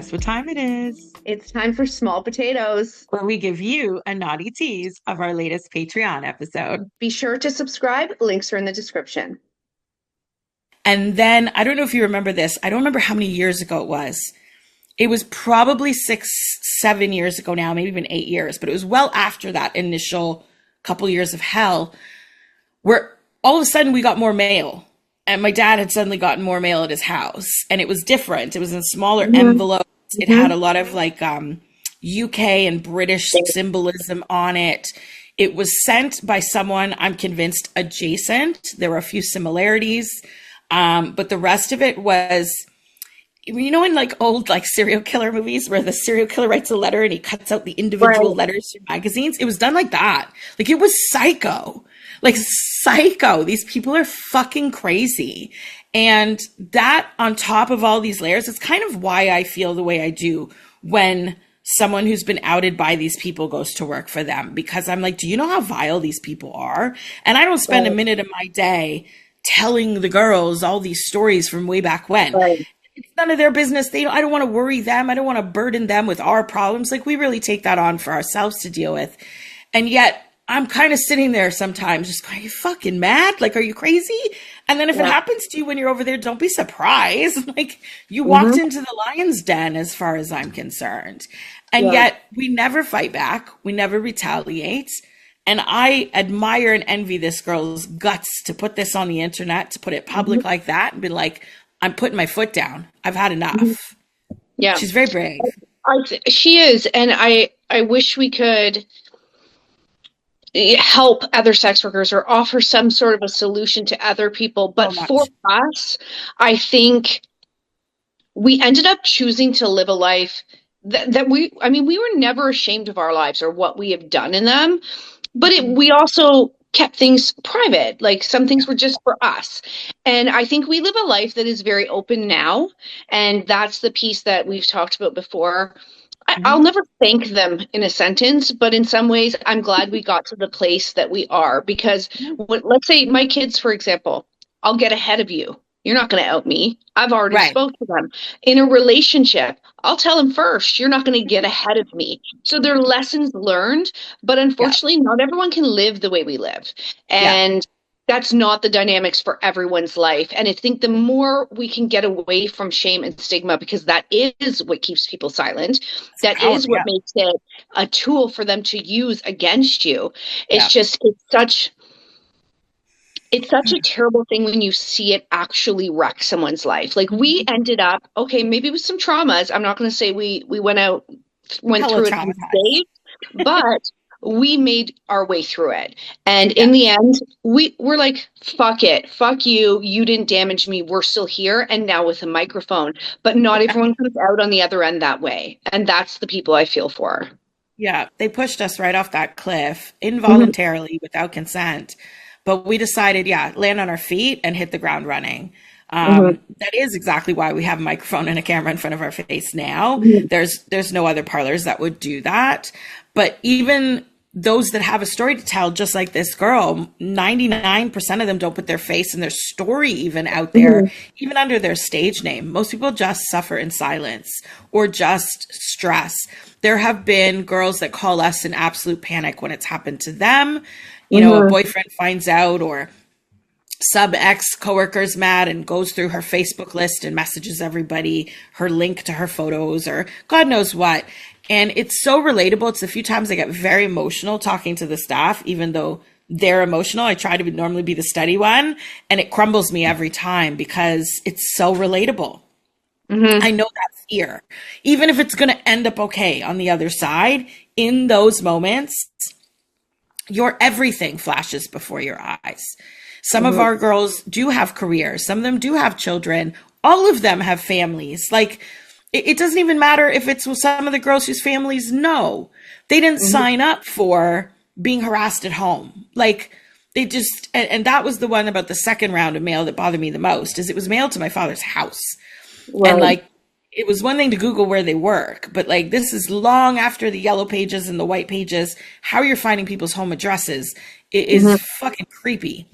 Guess what time it is? It's time for small potatoes. Where we give you a naughty tease of our latest Patreon episode. Be sure to subscribe. Links are in the description. And then, I don't know if you remember this. I don't remember how many years ago it was. It was probably 6, 7 years ago now, maybe even 8 years, but it was well after that initial couple years of hell, where all of a sudden we got more mail. And my dad had suddenly gotten more mail at his house. And it was different. It was in smaller envelopes. It had a lot of UK and British symbolism on it. It was sent by someone, I'm convinced, adjacent. There were a few similarities. But the rest of it was, you know, in old serial killer movies where the serial killer writes a letter and he cuts out the individual letters from magazines. It was done like that. It was psycho. Psycho. These people are fucking crazy. And that on top of all these layers is kind of why I feel the way I do when someone who's been outed by these people goes to work for them. Because I'm like, do you know how vile these people are? And I don't spend a minute of my day telling the girls all these stories from way back when. It's none of their business. I don't want to worry them. I don't want to burden them with our problems. We really take that on for ourselves to deal with. And yet I'm kind of sitting there sometimes just going, are you fucking mad? Are you crazy? And then if it happens to you when you're over there, don't be surprised. You walked into the lion's den as far as I'm concerned. And yet we never fight back. We never retaliate. And I admire and envy this girl's guts to put this on the internet, to put it public like that and be like, I'm putting my foot down. I've had enough. Yeah. She's very brave. She is. And I wish we could help other sex workers or offer some sort of a solution to other people. But for us, I think we ended up choosing to live a life that we were never ashamed of our lives or what we have done in them. But we also kept things private. Some things were just for us. And I think we live a life that is very open now. And that's the piece that we've talked about before. I'll never thank them in a sentence, but in some ways, I'm glad we got to the place that we are. Because let's say my kids, for example, I'll get ahead of you. You're not going to out me. I've already spoke to them. In a relationship, I'll tell them first, you're not going to get ahead of me. So there are lessons learned, but unfortunately, not everyone can live the way we live. And that's not the dynamics for everyone's life. And I think the more we can get away from shame and stigma, because that is what keeps people silent, that is what makes it a tool for them to use against you. It's such a terrible thing when you see it actually wreck someone's life. We ended up, maybe with some traumas. I'm not going to say we went through it unscathed, but we made our way through it. And in the end, we're like, fuck it. Fuck you. You didn't damage me. We're still here. And now with a microphone, but not everyone comes out on the other end that way. And that's the people I feel for. Yeah. They pushed us right off that cliff involuntarily without consent. But we decided, land on our feet and hit the ground running. That is exactly why we have a microphone and a camera in front of our face now. There's no other parlors that would do that. But even those that have a story to tell, just like this girl, 99% of them don't put their face and their story even out there, even under their stage name. Most people just suffer in silence or just stress. There have been girls that call us in absolute panic when it's happened to them. You know, a boyfriend finds out, or sub ex coworker's mad and goes through her Facebook list and messages everybody her link to her photos or God knows what. And it's so relatable. It's a few times I get very emotional talking to the staff, even though they're emotional. I try to normally be the steady one, and it crumbles me every time because it's so relatable. I know that fear, even if it's going to end up okay on the other side. In those moments, your everything flashes before your eyes. Some of our girls do have careers. Some of them do have children. All of them have families. It doesn't even matter if it's with some of the girls whose families know. They didn't sign up for being harassed at home. They just, and that was the one about the second round of mail that bothered me the most, is it was mailed to my father's house. And it was one thing to Google where they work, but this is long after the yellow pages and the white pages. How you're finding people's home addresses is fucking creepy.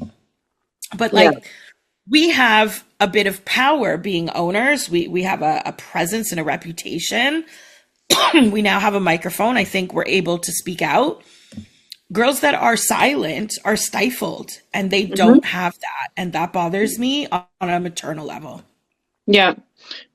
But we have a bit of power being owners. We have a presence and a reputation. We now have a microphone. I think we're able to speak out. Girls that are silent are stifled, and they don't have that. And that bothers me on a maternal level. Yeah.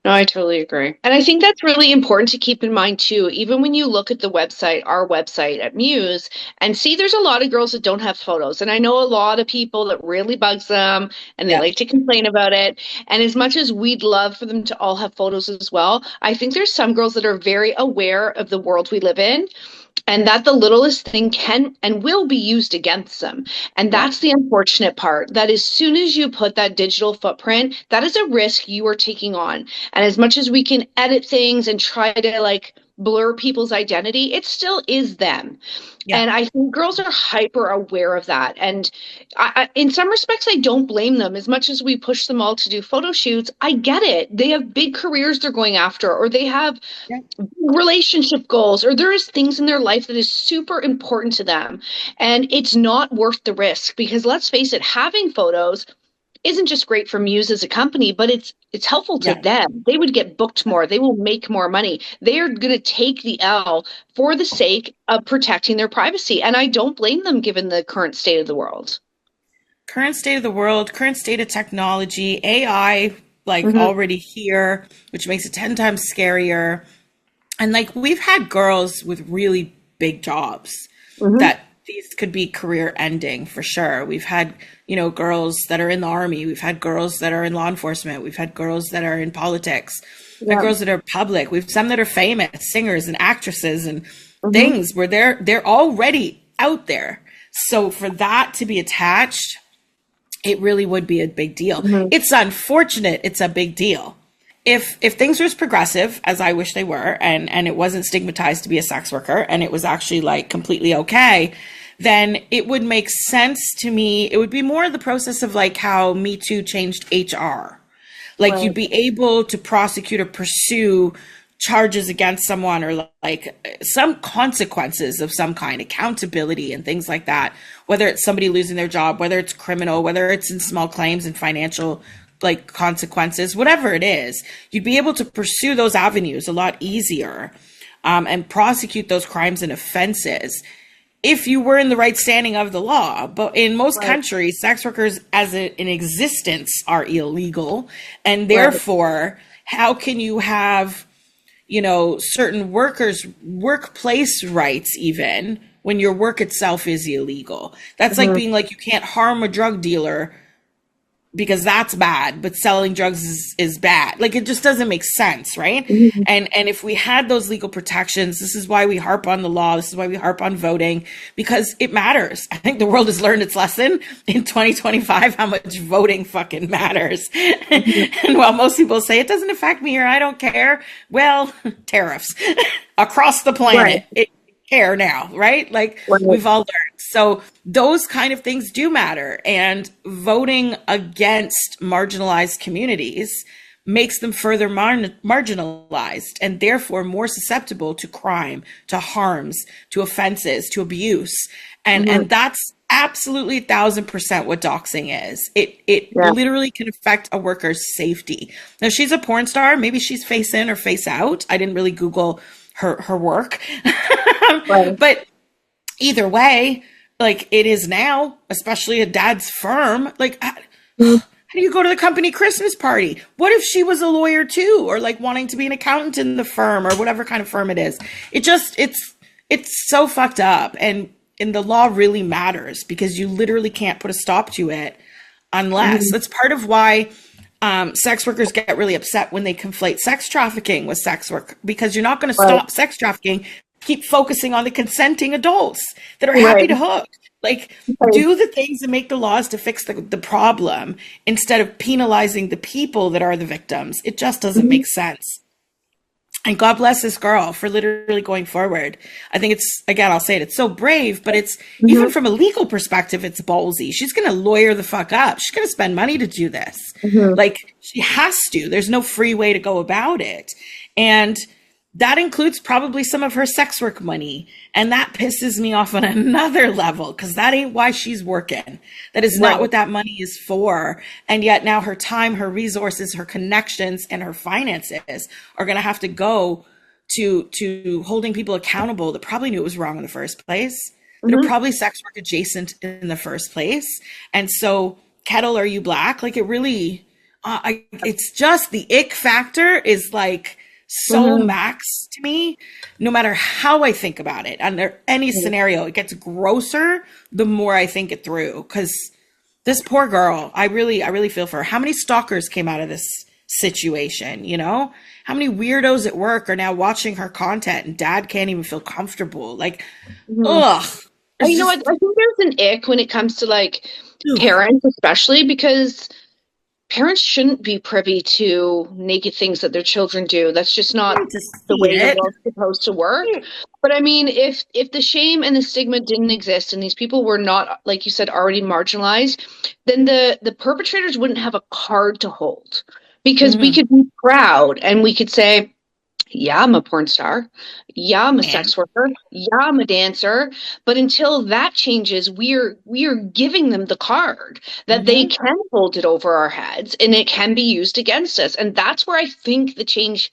No, I totally agree. And I think that's really important to keep in mind too. Even when you look at the website, our website at MUSE, and see there's a lot of girls that don't have photos. And I know a lot of people that really bugs them and they like to complain about it. And as much as we'd love for them to all have photos as well, I think there's some girls that are very aware of the world we live in, and that the littlest thing can and will be used against them. And that's the unfortunate part, that as soon as you put that digital footprint, that is a risk you are taking on. And as much as we can edit things and try to like blur people's identity, it still is them. Yeah. And I think girls are hyper aware of that. And in some respects, I don't blame them. As much as we push them all to do photo shoots, I get it. They have big careers they're going after, or they have relationship goals, or there is things in their life that is super important to them. And it's not worth the risk, because let's face it, having photos isn't just great for MUSE as a company, but it's helpful to them. They would get booked more. They will make more money. They are going to take the L for the sake of protecting their privacy. And I don't blame them given the current state of the world. Current state of the world, current state of technology, AI, already here, which makes it 10 times scarier. And we've had girls with really big jobs that these could be career ending for sure. We've had, girls that are in the army. We've had girls that are in law enforcement. We've had girls that are in politics. We've had girls that are public. We've some that are famous singers and actresses and things where they're already out there. So for that to be attached, it really would be a big deal. It's unfortunate. It's a big deal. If things were as progressive as I wish they were, and it wasn't stigmatized to be a sex worker, and it was actually completely okay, then it would make sense to me. It would be more the process of how Me Too changed HR. You'd be able to prosecute or pursue charges against someone, or some consequences of some kind, accountability and things like that, whether it's somebody losing their job, whether it's criminal, whether it's in small claims and financial consequences, whatever it is, you'd be able to pursue those avenues a lot easier, and prosecute those crimes and offenses if you were in the right standing of the law. But in most countries, sex workers as in existence are illegal. And therefore, how can you have, certain workers' workplace rights even when your work itself is illegal? That's like being you can't harm a drug dealer because that's bad, but selling drugs is bad. It just doesn't make sense, right? And if we had those legal protections, this is why we harp on the law. This is why we harp on voting, because it matters. I think the world has learned its lesson in 2025, how much voting fucking matters. And while most people say it doesn't affect me or I don't care, well, tariffs across the planet, it care now, right? We've all learned. So those kind of things do matter. And voting against marginalized communities makes them further marginalized, and therefore more susceptible to crime, to harms, to offenses, to abuse. And that's absolutely 1,000% what doxing is. It literally can affect a worker's safety. Now, she's a porn star. Maybe she's face in or face out. I didn't really Google her work. But either way, it is now, especially at dad's firm, how do you go to the company Christmas party? What if she was a lawyer too, or wanting to be an accountant in the firm, or whatever kind of firm it is? It's so fucked up. And the law really matters, because you literally can't put a stop to it unless that's part of why sex workers get really upset when they conflate sex trafficking with sex work, because you're not going to stop sex trafficking. Keep focusing on the consenting adults that are happy to hook. Do the things and make the laws to fix the problem instead of penalizing the people that are the victims. It just doesn't make sense. And God bless this girl for literally going forward. I think I'll say it, it's so brave, but it's even from a legal perspective, it's ballsy. She's going to lawyer the fuck up. She's going to spend money to do this. She has to. There's no free way to go about it. And that includes probably some of her sex work money. And that pisses me off on another level because that ain't why she's working. That is not Right. what that money is for. And yet now her time, her resources, her connections, and her finances are going to have to go to holding people accountable that probably knew it was wrong in the first place, that are Mm-hmm. probably sex work adjacent in the first place. And so, kettle, are you black? Like it really, it's just the ick factor is like so Mm-hmm. max to me, no matter how I think about it. Under any scenario, it gets grosser the more I think it through. Because this poor girl, I really feel for her. How many stalkers came out of this situation? You know, how many weirdos at work are now watching her content, and dad can't even feel comfortable? Like, Mm-hmm. ugh, it's You know what? just, I think there's an ick when it comes to like ugh, parents, especially because parents shouldn't be privy to naked things that their children do. That's just not to the see way the it. world's supposed to work. But I mean, if the shame and the stigma didn't exist and these people were not, like you said, already marginalized, then the perpetrators wouldn't have a card to hold because we Mhm. could be proud and we could say, yeah, I'm a porn star. Yeah, I'm a And sex worker. Yeah, I'm a dancer. But until that changes, we are giving them the card that they mhm. can hold it over our heads and it can be used against us. And that's where I think the change,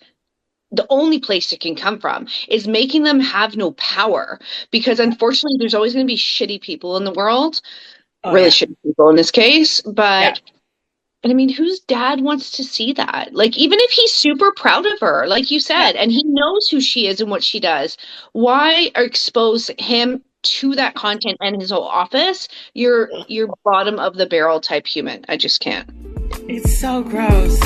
the only place it can come from, is making them have no power. Because unfortunately, there's always going to be shitty people in the world, Oh really yeah, shitty people in this case. yeah. But I mean, whose dad wants to see that? Like, even if he's super proud of her, like you Yeah. said, and he knows who she is and what she does, why expose him to that content and his whole office? You're bottom of the barrel type human. I just can't. It's so gross.